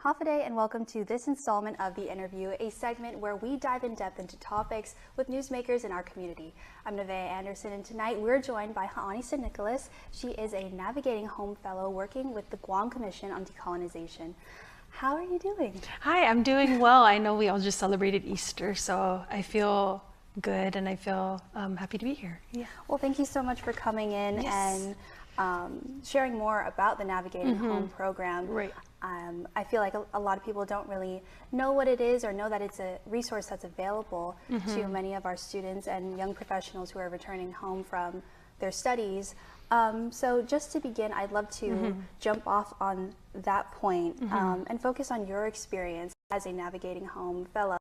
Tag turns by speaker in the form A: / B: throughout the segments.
A: Hafaday, and welcome to this installment of The Interview, a segment where we dive in depth into topics with newsmakers in our community. I'm Nevaeh Anderson, and tonight we're joined by Nicolas. She is a Navigating Home Fellow working with the Guam Commission on Decolonization. How are you doing?
B: Hi, I'm doing well. I know we all just celebrated Easter, so I feel good and I feel happy to be here.
A: Yeah. Well, thank you so much for coming in and sharing more about the Navigating Home program.
B: Right.
A: I feel like a lot of people don't really know what it is or know that it's a resource that's available to many of our students and young professionals who are returning home from their studies. So just to begin, I'd love to jump off on that point and focus on your experience as a Navigating Home Fellow.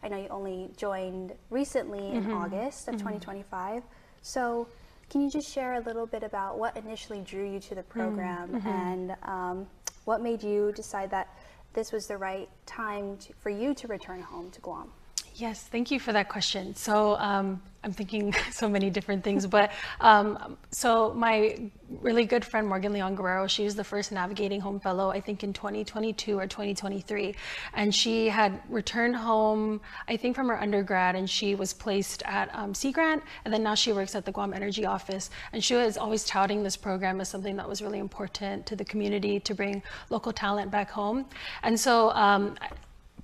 A: I know you only joined recently in August of 2025. So can you just share a little bit about what initially drew you to the program and what made you decide that this was the right time for you to return home to Guam?
B: Yes, thank you for that question. So I'm thinking so many different things, but so my really good friend Morgan Leon Guerrero, she was the first Navigating Home Fellow, I think in 2022 or 2023. And she had returned home, I think from her undergrad, and she was placed at Sea Grant, and then now she works at the Guam Energy Office. And she was always touting this program as something that was really important to the community to bring local talent back home. And so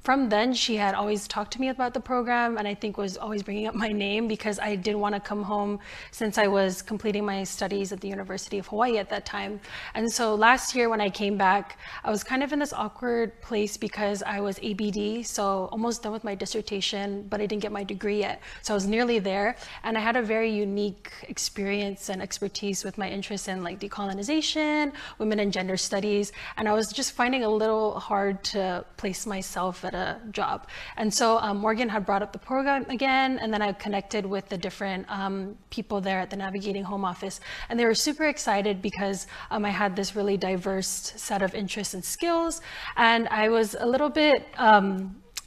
B: from then, she had always talked to me about the program, and I think was always bringing up my name because I did want to come home since I was completing my studies at the University of Hawaii at that time. And so last year when I came back, I was kind of in this awkward place because I was ABD, so almost done with my dissertation, but I didn't get my degree yet. So I was nearly there, and I had a very unique experience and expertise with my interest in like decolonization, women and gender studies, and I was just finding it a little hard to place myself at a job. And so Morgan had brought up the program again, and then I connected with the different people there at the Navigating Home Office, and they were super excited because I had this really diverse set of interests and skills, and I was a little bit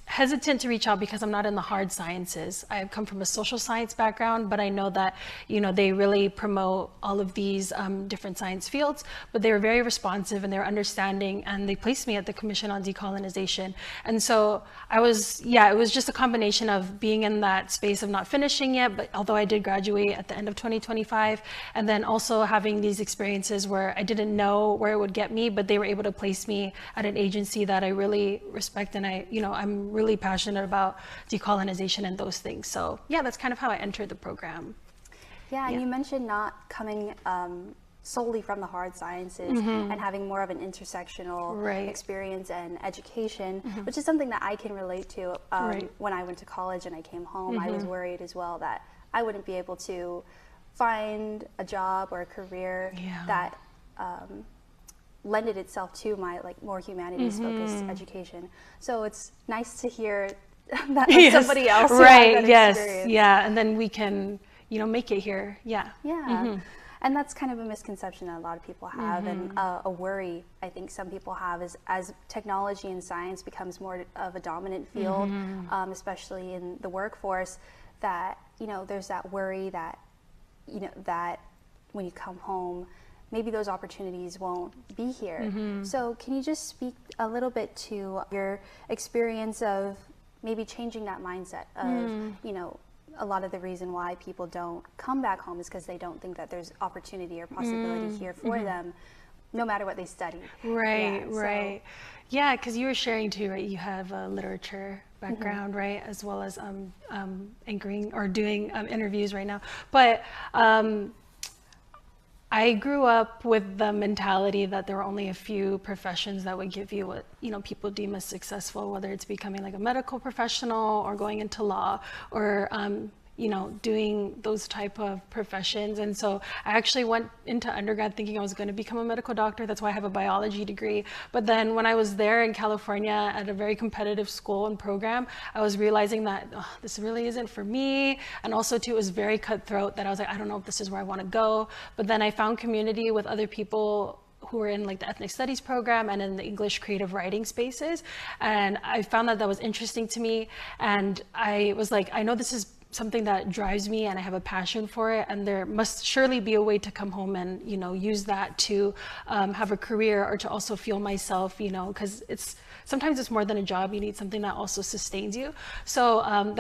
B: hesitant to reach out because I'm not in the hard sciences. I come from a social science background, but I know that, you know, they really promote all of these different science fields, but they were very responsive and they were understanding, and they placed me at the Commission on Decolonization. And so I was, it was just a combination of being in that space of not finishing yet, but although I did graduate at the end of 2025, and then also having these experiences where I didn't know where it would get me, but they were able to place me at an agency that I really respect, and I'm really passionate about decolonization and those things. So yeah, that's kind of how I entered the program.
A: Yeah, and you mentioned not coming solely from the hard sciences and having more of an intersectional experience and education, which is something that I can relate to. When I went to college and I came home, I was worried as well that I wouldn't be able to find a job or a career that lended itself to my more humanities focused education. So it's nice to hear that somebody else had that experience.
B: And then we can make it here.
A: And that's kind of a misconception that a lot of people have, and a worry I think some people have is as technology and science becomes more of a dominant field, especially in the workforce, that there's that worry that that when you come home, maybe those opportunities won't be here. So can you just speak a little bit to your experience of maybe changing that mindset of, a lot of the reason why people don't come back home is because they don't think that there's opportunity or possibility here for them, no matter what they study.
B: Right. Yeah, because you were sharing too, right? You have a literature background, right? As well as anchoring or doing interviews right now. But I grew up with the mentality that there were only a few professions that would give you what people deem as successful, whether it's becoming like a medical professional or going into law or doing those type of professions. And so I actually went into undergrad thinking I was going to become a medical doctor. That's why I have a biology degree. But then when I was there in California at a very competitive school and program, I was realizing that this really isn't for me. And also too, it was very cutthroat that I was like, I don't know if this is where I want to go. But then I found community with other people who were in like the ethnic studies program and in the English creative writing spaces. And I found that was interesting to me. And I was like, I know this is something that drives me, and I have a passion for it, and there must surely be a way to come home and, you know, use that to have a career, or to also fuel myself, you know, because sometimes it's more than a job. You need something that also sustains you. So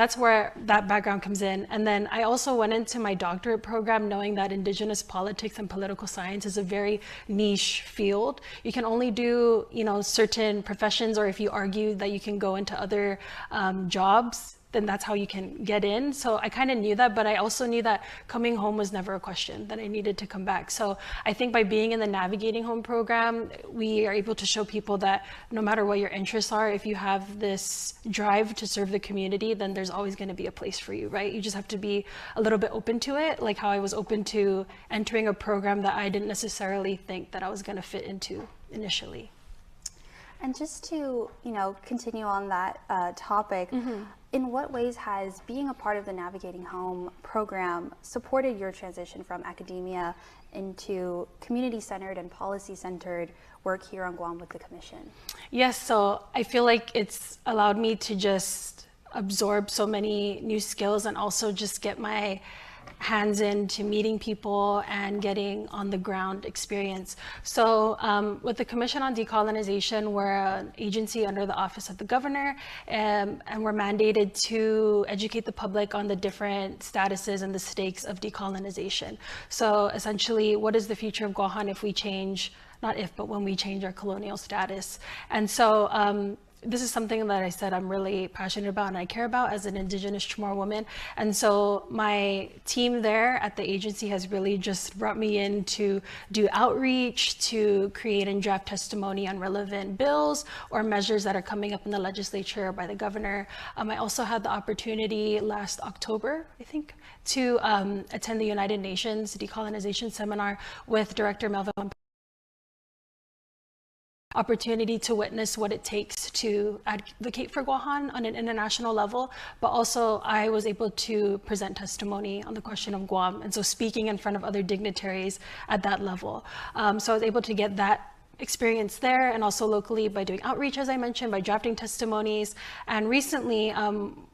B: that's where that background comes in. And then I also went into my doctorate program knowing that Indigenous politics and political science is a very niche field. You can only do, you know, certain professions, or if you argue that you can go into other jobs, then that's how you can get in. So I kind of knew that, but I also knew that coming home was never a question, that I needed to come back. So I think by being in the Navigating Home program, we are able to show people that no matter what your interests are, if you have this drive to serve the community, then there's always going to be a place for you, right? You just have to be a little bit open to it, like how I was open to entering a program that I didn't necessarily think that I was going to fit into initially.
A: And just to, you know, continue on that topic, in what ways has being a part of the Navigating Home program supported your transition from academia into community-centered and policy-centered work here on Guam with the Commission?
B: Yes, so I feel like it's allowed me to just absorb so many new skills, and also just get my hands into meeting people and getting on the ground experience. So with the Commission on Decolonization, we're an agency under the Office of the Governor, and we're mandated to educate the public on the different statuses and the stakes of decolonization. So essentially, what is the future of Guahan if we change, not if, but when we change our colonial status? And so this is something that I said I'm really passionate about and I care about as an Indigenous Chamorro woman. And so my team there at the agency has really just brought me in to do outreach, to create and draft testimony on relevant bills or measures that are coming up in the legislature by the governor. I also had the opportunity last October, I think, to attend the United Nations Decolonization Seminar with Director Melvin. Opportunity to witness what it takes to advocate for Guahan on an international level, but also I was able to present testimony on the question of Guam, and so speaking in front of other dignitaries at that level. So I was able to get that experience there, and also locally by doing outreach, as I mentioned, by drafting testimonies. And recently,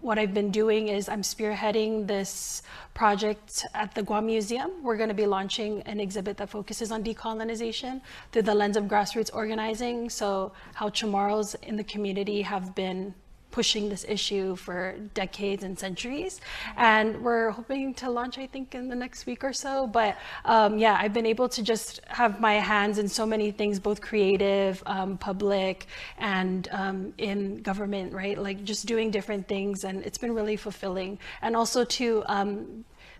B: what I've been doing is I'm spearheading this project at the Guam Museum. We're going to be launching an exhibit that focuses on decolonization through the lens of grassroots organizing. So how Chamorros in the community have been pushing this issue for decades and centuries. And we're hoping to launch, I think, in the next week or so. But yeah, I've been able to just have my hands in so many things, both creative, public, and in government, right? Like just doing different things, and it's been really fulfilling. And also too,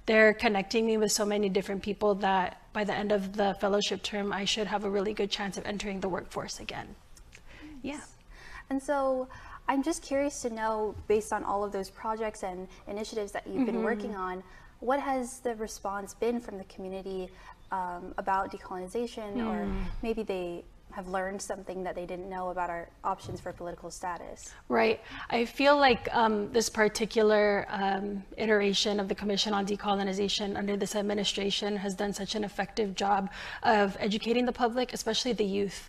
B: they're connecting me with so many different people that by the end of the fellowship term, I should have a really good chance of entering the workforce again. Yeah.
A: And so I'm just curious to know, based on all of those projects and initiatives that you've been working on, what has the response been from the community about decolonization, or maybe they have learned something that they didn't know about our options for political status?
B: Right. I feel like this particular iteration of the Commission on Decolonization under this administration has done such an effective job of educating the public, especially the youth.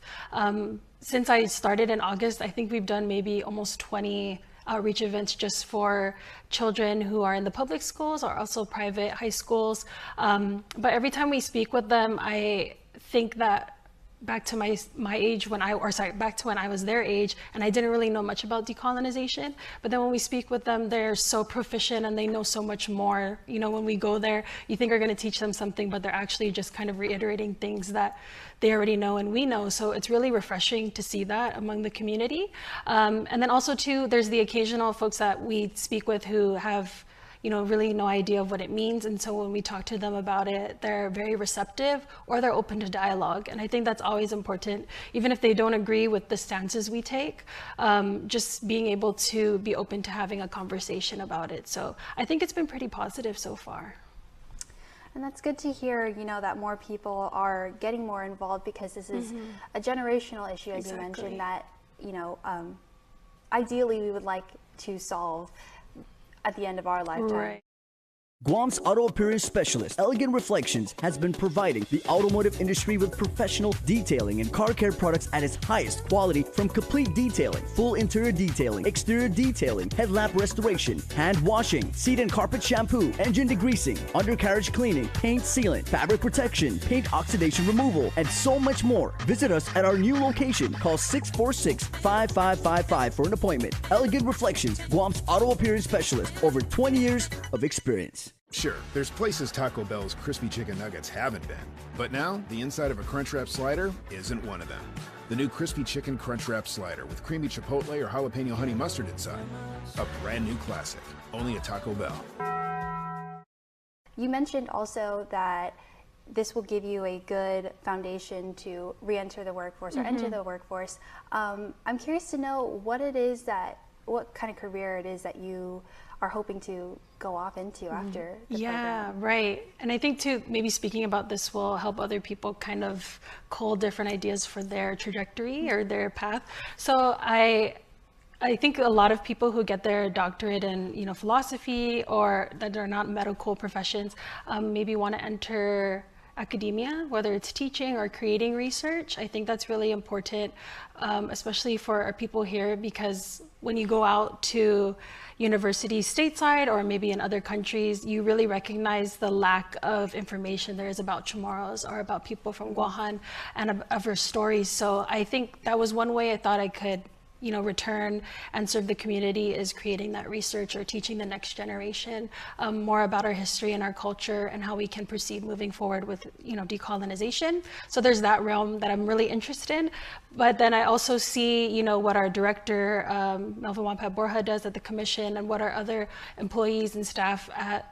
B: Since I started in August, I think we've done maybe almost 20 outreach events just for children who are in the public schools or also private high schools. But every time we speak with them, I think that back to my age when back to when I was their age, and I didn't really know much about decolonization. But then when we speak with them, they're so proficient and they know so much more. You know, when we go there, you think we're going to teach them something, but they're actually just kind of reiterating things that they already know and we know. So it's really refreshing to see that among the community. And then also too, there's the occasional folks that we speak with who have, you know, really no idea of what it means. And so when we talk to them about it, they're very receptive, or they're open to dialogue. And I think that's always important, even if they don't agree with the stances we take, just being able to be open to having a conversation about it. So I think it's been pretty positive so far.
A: And that's good to hear, you know, that more people are getting more involved, because this is a generational issue, as you mentioned, that, you know, ideally we would like to solve at the end of our lifetime.
B: Right.
C: Guam's auto appearance specialist, Elegant Reflections, has been providing the automotive industry with professional detailing and car care products at its highest quality, from complete detailing, full interior detailing, exterior detailing, headlamp restoration, hand washing, seat and carpet shampoo, engine degreasing, undercarriage cleaning, paint sealant, fabric protection, paint oxidation removal, and so much more. Visit us at our new location. Call 646-5555 for an appointment. Elegant Reflections, Guam's auto appearance specialist, over 20 years of experience.
D: Sure, there's places Taco Bell's crispy chicken nuggets haven't been, but now the inside of a Crunchwrap slider isn't one of them. The new crispy chicken Crunchwrap slider with creamy chipotle or jalapeno honey mustard inside. A brand new classic, only at Taco Bell.
A: You mentioned also that this will give you a good foundation to re-enter the workforce or enter the workforce. I'm curious to know what kind of career it is that you are hoping to go off into after the program.
B: Right. And I think too, maybe speaking about this will help other people kind of cull different ideas for their trajectory or their path. So I think a lot of people who get their doctorate in philosophy or that are not medical professions maybe want to enter academia, whether it's teaching or creating research. I think that's really important, especially for our people here, because when you go out to universities stateside or maybe in other countries, you really recognize the lack of information there is about Chamorros or about people from Guahan and of our stories. So I think that was one way I thought I could return and serve the community, is creating that research or teaching the next generation more about our history and our culture and how we can proceed moving forward with decolonization. So there's that realm that I'm really interested in. But then I also see what our director Melvin Wampat Borja does at the commission and what our other employees and staff at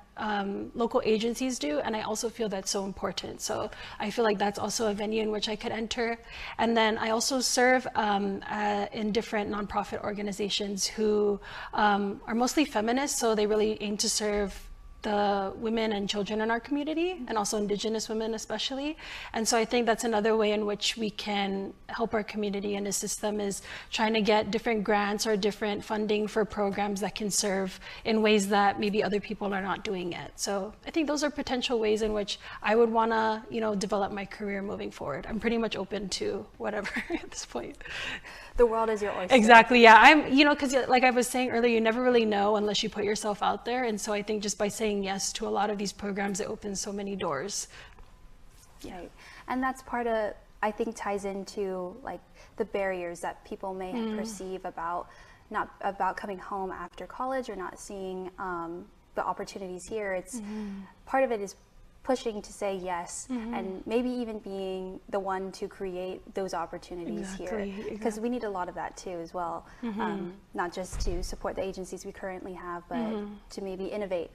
B: local agencies do, and I also feel that's so important. So I feel like that's also a venue in which I could enter. And then I also serve in different nonprofit organizations who are mostly feminist, so they really aim to serve the women and children in our community, and also Indigenous women especially. And so I think that's another way in which we can help our community in the system, is trying to get different grants or different funding for programs that can serve in ways that maybe other people are not doing yet. So I think those are potential ways in which I would want to, develop my career moving forward. I'm pretty much open to whatever at this point.
A: The world is your oyster.
B: Exactly, yeah. I'm, because like I was saying earlier, you never really know unless you put yourself out there. And so I think just by saying yes to a lot of these programs, it opens so many doors.
A: Yeah. Right. And that's part of, I think, ties into like the barriers that people may perceive about coming home after college or not seeing the opportunities here. It's part of it is pushing to say yes, and maybe even being the one to create those opportunities here, because we need a lot of that too as well, not just to support the agencies we currently have, but to maybe innovate.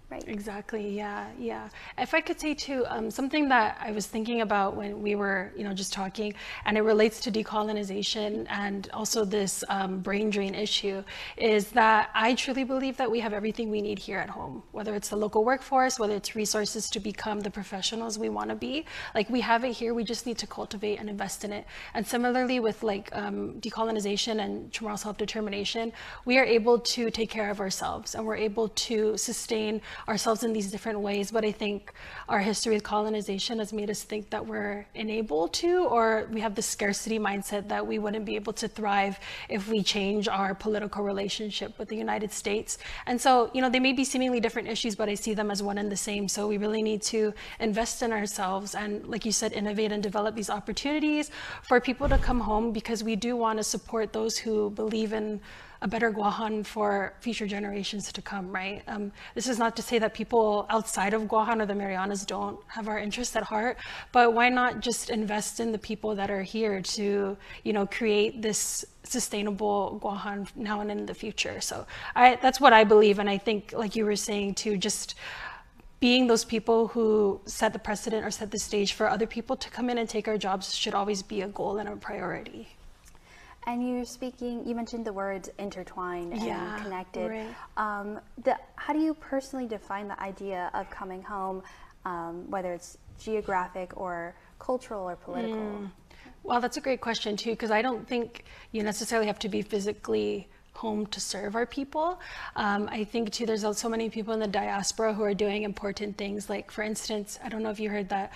A: Right.
B: Exactly. Yeah. If I could say too, something that I was thinking about when we were, just talking, and it relates to decolonization and also this brain drain issue, is that I truly believe that we have everything we need here at home, whether it's the local workforce, whether it's resources to become the professionals we want to be. Like, we have it here. We just need to cultivate and invest in it. And similarly with like decolonization and Chamorros self-determination, we are able to take care of ourselves, and we're able to sustain ourselves in these different ways. But I think our history with colonization has made us think that we're unable to, or we have the scarcity mindset that we wouldn't be able to thrive if we change our political relationship with the United States. And so, they may be seemingly different issues, but I see them as one and the same. So we really need to invest in ourselves and, like you said, innovate and develop these opportunities for people to come home, because we do want to support those who believe in a better Guahan for future generations to come, right? This is not to say that people outside of Guahan or the Marianas don't have our interests at heart, but why not just invest in the people that are here to, create this sustainable Guahan now and in the future? So that's what I believe. And I think, like you were saying too, just being those people who set the precedent or set the stage for other people to come in and take our jobs should always be a goal and a priority.
A: And you mentioned the words intertwined and connected.
B: Right.
A: How do you personally define the idea of coming home, whether it's geographic or cultural or political?
B: Well, that's a great question too, because I don't think you necessarily have to be physically home to serve our people. I think too, there's so many people in the diaspora who are doing important things. Like for instance, I don't know if you heard that,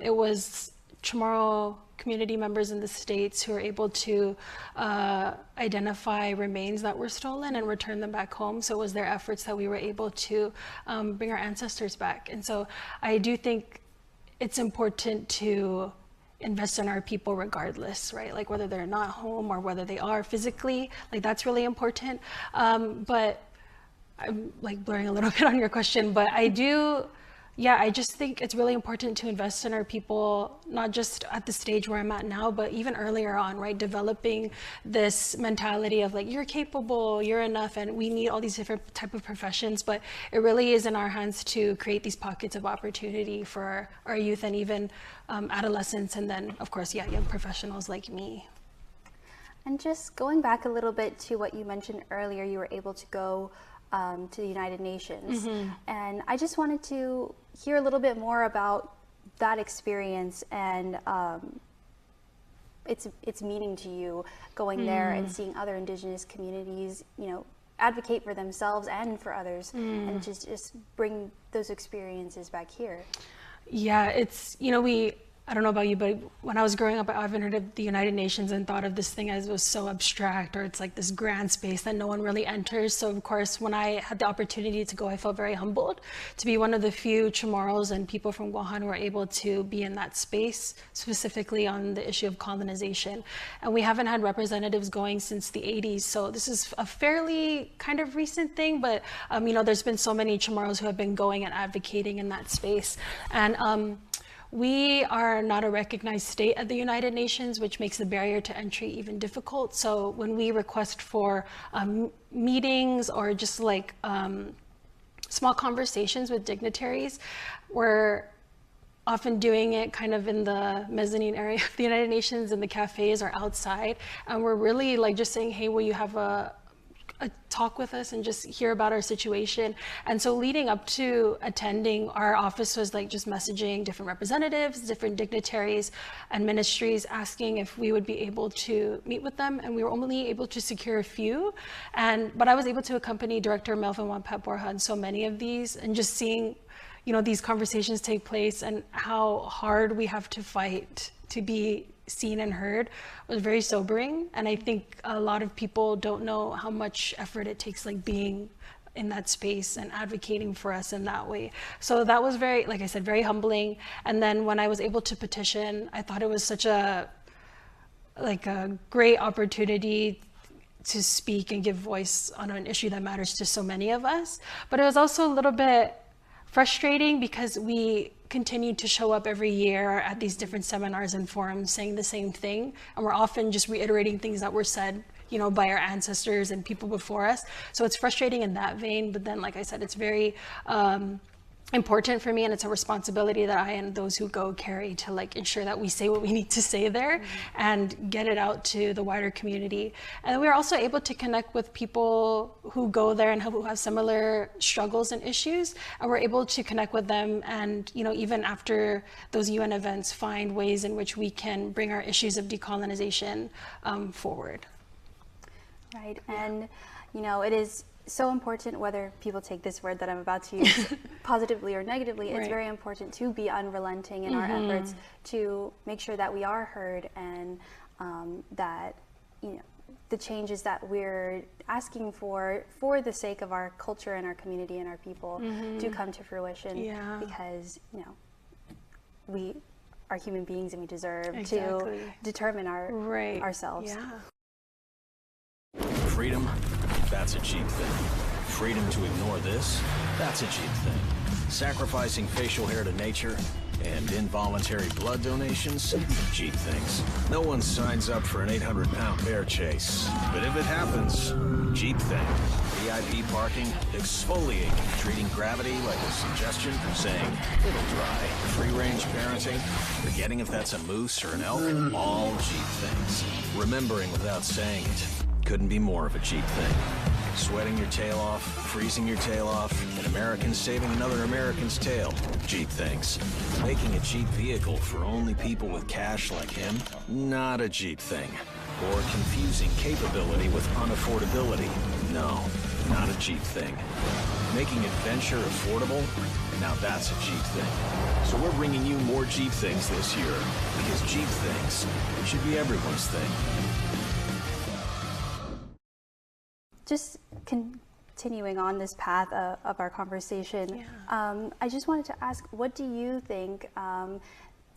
B: it was Chamorro community members in the States who are able to identify remains that were stolen and return them back home. So it was their efforts that we were able to bring our ancestors back. And so I do think it's important to invest in our people regardless, right? Like whether they're not home or whether they are physically, like that's really important. But I'm like blurring a little bit on your question, but I just think it's really important to invest in our people, not just at the stage where I'm at now, but even earlier on, right? Developing this mentality of like, you're capable, you're enough, and we need all these different type of professions, but it really is in our hands to create these pockets of opportunity for our youth and even adolescents, and then of course, young professionals like me.
A: And just going back a little bit to what you mentioned earlier, you were able to go to the United Nations. And I just wanted to hear a little bit more about that experience and its meaning to you going there and seeing other Indigenous communities, advocate for themselves and for others, and just bring those experiences back here.
B: Yeah, it's, I don't know about you, but when I was growing up, I often heard of the United Nations and thought of this thing as it was so abstract, or it's like this grand space that no one really enters. So of course, when I had the opportunity to go, I felt very humbled to be one of the few Chamorros and people from Guahan who were able to be in that space, specifically on the issue of colonization. And we haven't had representatives going since the 80s. So this is a fairly kind of recent thing, but there's been so many Chamorros who have been going and advocating in that space. And we are not a recognized state at the United Nations, which makes the barrier to entry even difficult. So when we request for meetings or just like small conversations with dignitaries, we're often doing it kind of in the mezzanine area of the United Nations, in the cafes or outside. And we're really like just saying, hey, will you have a talk with us and just hear about our situation. And so leading up to attending, our office was like just messaging different representatives, different dignitaries and ministries, asking if we would be able to meet with them. And we were only able to secure a few. But I was able to accompany Director Melvin Wampet Borja on so many of these, and just seeing, these conversations take place and how hard we have to fight to be seen and heard was very sobering. And I think a lot of people don't know how much effort it takes, like being in that space and advocating for us in that way. So that was very, like I said, very humbling. And then when I was able to petition, I thought it was such a great opportunity to speak and give voice on an issue that matters to so many of us. But it was also a little bit frustrating because we continue to show up every year at these different seminars and forums saying the same thing, and we're often just reiterating things that were said by our ancestors and people before us. So it's frustrating in that vein, but then like I said, it's very important for me, and it's a responsibility that I and those who go carry to like ensure that we say what we need to say there and get it out to the wider community. And we're also able to connect with people who go there and who have similar struggles and issues, and we're able to connect with them and even after those UN events, find ways in which we can bring our issues of decolonization forward.
A: Right, and it is so important, whether people take this word that I'm about to use positively or negatively, it's very important to be unrelenting in our efforts to make sure that we are heard, and that the changes that we're asking for the sake of our culture and our community and our people do come to fruition. Because we are human beings and we deserve to determine ourselves.
E: Freedom, that's a cheap thing. Freedom to ignore this, that's a cheap thing. Sacrificing facial hair to nature and involuntary blood donations, cheap things. No one signs up for an 800-pound bear chase, but if it happens, cheap thing. VIP parking, exfoliating, treating gravity like a suggestion, saying it'll dry. Free-range parenting, forgetting if that's a moose or an elk, all cheap things. Remembering without saying it. Couldn't be more of a cheap thing. Sweating your tail off, freezing your tail off, an American saving another American's tail. Cheap things. Making a cheap vehicle for only people with cash like him? Not a cheap thing. Or confusing capability with unaffordability? No, not a Jeep thing. Making adventure affordable? Now that's a Jeep thing. So we're bringing you more Jeep things this year, because Jeep things should be everyone's thing.
A: Just continuing on this path of our conversation, I just wanted to ask, what do you think,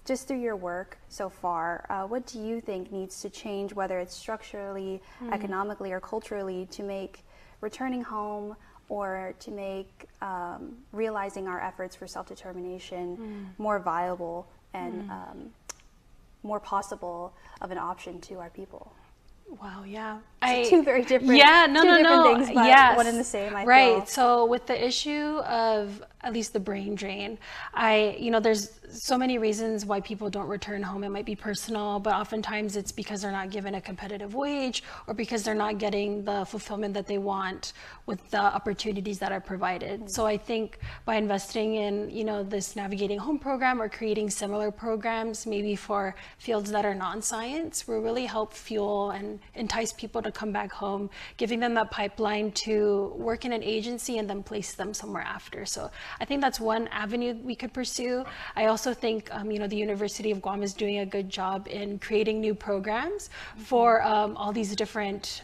A: just through your work so far, what do you think needs to change, whether it's structurally, economically, or culturally, to make returning home or to make realizing our efforts for self-determination more viable and more possible of an option to our people?
B: Wow, yeah.
A: Two very different,
B: different
A: things, but one and the same, I feel.
B: So with the issue of at least the brain drain, there's so many reasons why people don't return home. It might be personal, but oftentimes it's because they're not given a competitive wage or because they're not getting the fulfillment that they want with the opportunities that are provided. So I think by investing in, this Navigating Home program or creating similar programs, maybe for fields that are non-science, will really help fuel and entice people to come back home, giving them that pipeline to work in an agency and then place them somewhere after. So I think that's one avenue we could pursue. I also think, the University of Guam is doing a good job in creating new programs for all these different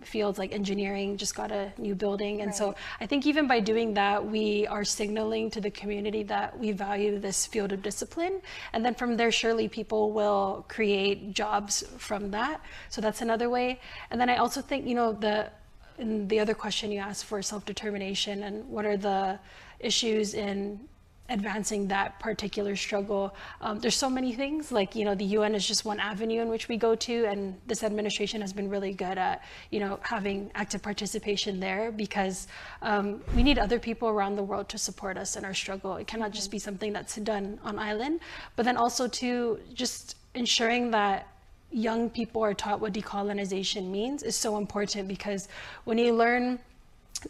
B: fields, like engineering just got a new building. And so I think even by doing that, we are signaling to the community that we value this field of discipline. And then from there, surely people will create jobs from that. So that's another way. And then I also think, in the other question you asked for self-determination and what are the issues in advancing that particular struggle. There's so many things, like, the UN is just one avenue in which we go to, and this administration has been really good at, having active participation there, because we need other people around the world to support us in our struggle. It cannot just be something that's done on island, but then also to just ensuring that young people are taught what decolonization means is so important, because when you learn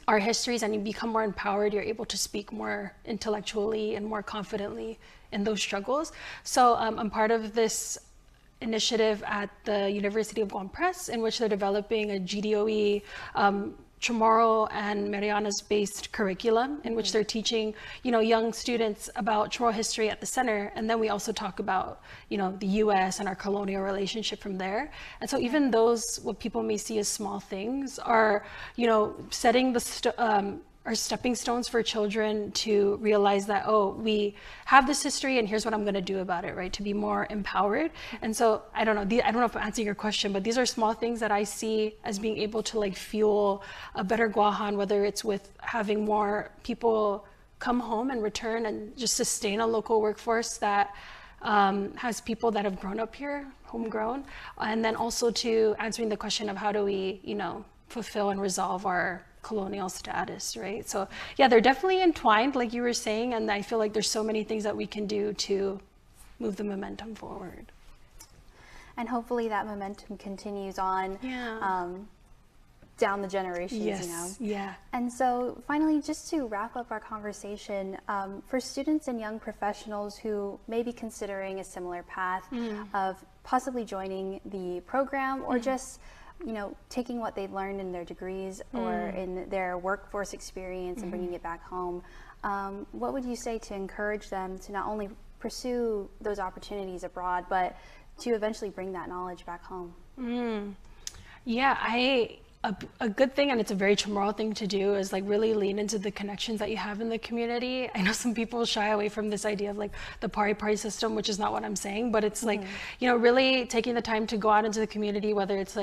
B: our histories and you become more empowered, you're able to speak more intellectually and more confidently in those struggles. So I'm part of this initiative at the University of Guam Press, in which they're developing a GDOE Chamorro and Marianas based curriculum, in which they're teaching, young students about Chamorro history at the center. And then we also talk about, the US and our colonial relationship from there. And so even those, what people may see as small things, are, setting the are stepping stones for children to realize that, we have this history and here's what I'm going to do about it, right? To be more empowered. And so I don't know if I'm answering your question, but these are small things that I see as being able to fuel a better Guahan, whether it's with having more people come home and return and just sustain a local workforce that has people that have grown up here, homegrown, and then also to answering the question of how do we, fulfill and resolve our colonial status, right? So yeah, they're definitely entwined, like you were saying, and I feel like there's so many things that we can do to move the momentum forward.
A: And hopefully that momentum continues on down the generations,
B: Yeah.
A: And so finally, just to wrap up our conversation, for students and young professionals who may be considering a similar path of possibly joining the program or just taking what they've learned in their degrees or in their workforce experience and bringing it back home, what would you say to encourage them to not only pursue those opportunities abroad, but to eventually bring that knowledge back home?
B: A good thing, and it's a very Chamorro thing to do, is really lean into the connections that you have in the community. I know some people shy away from this idea of the pari system, which is not what I'm saying, but it's really taking the time to go out into the community, whether it's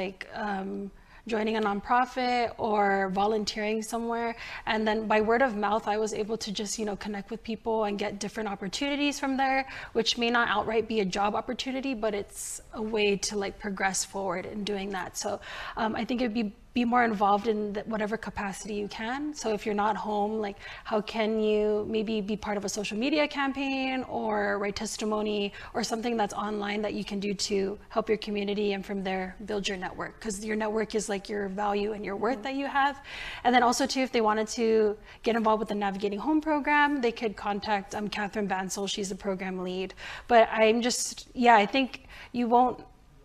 B: joining a nonprofit or volunteering somewhere. And then by word of mouth, I was able to just, connect with people and get different opportunities from there, which may not outright be a job opportunity, but it's a way to progress forward in doing that. So I think it'd be more involved in whatever capacity you can. So if you're not home, how can you maybe be part of a social media campaign or write testimony or something that's online that you can do to help your community, and from there build your network, because your network is your value and your worth that you have. And then also too, if they wanted to get involved with the Navigating Home program, they could contact Catherine Bansel. She's the program lead. But I think you won't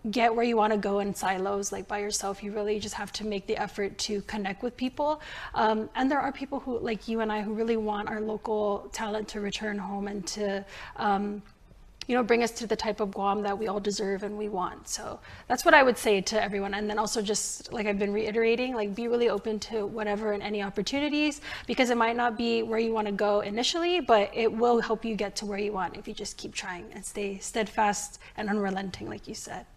B: get where you want to go in silos, like by yourself. You really just have to make the effort to connect with people. And there are people who, like you and I, who really want our local talent to return home and to, you know, bring us to the type of Guam that we all deserve and we want. So that's what I would say to everyone. And then also, just like I've been reiterating, like be really open to whatever and any opportunities, because it might not be where you want to go initially, but it will help you get to where you want if you just keep trying and stay steadfast and unrelenting, like you said.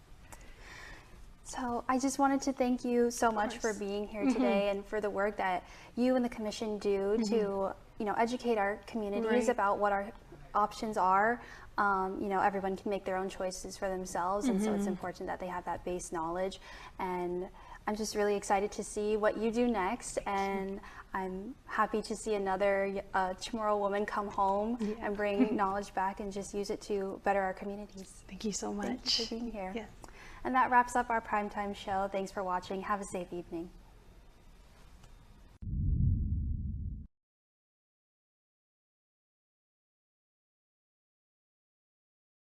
A: So I just wanted to thank you so much for being here today and for the work that you and the Commission do to, you know, educate our communities about what our options are. You know, everyone can make their own choices for themselves, and so it's important that they have that base knowledge. And I'm just really excited to see what you do next, and I'm happy to see another Chamorro woman come home and bring knowledge back and just use it to better our communities.
B: Thank you so much.
A: Thank you for being here.
B: Yeah.
A: And that wraps up our primetime show. Thanks for watching. Have a safe evening.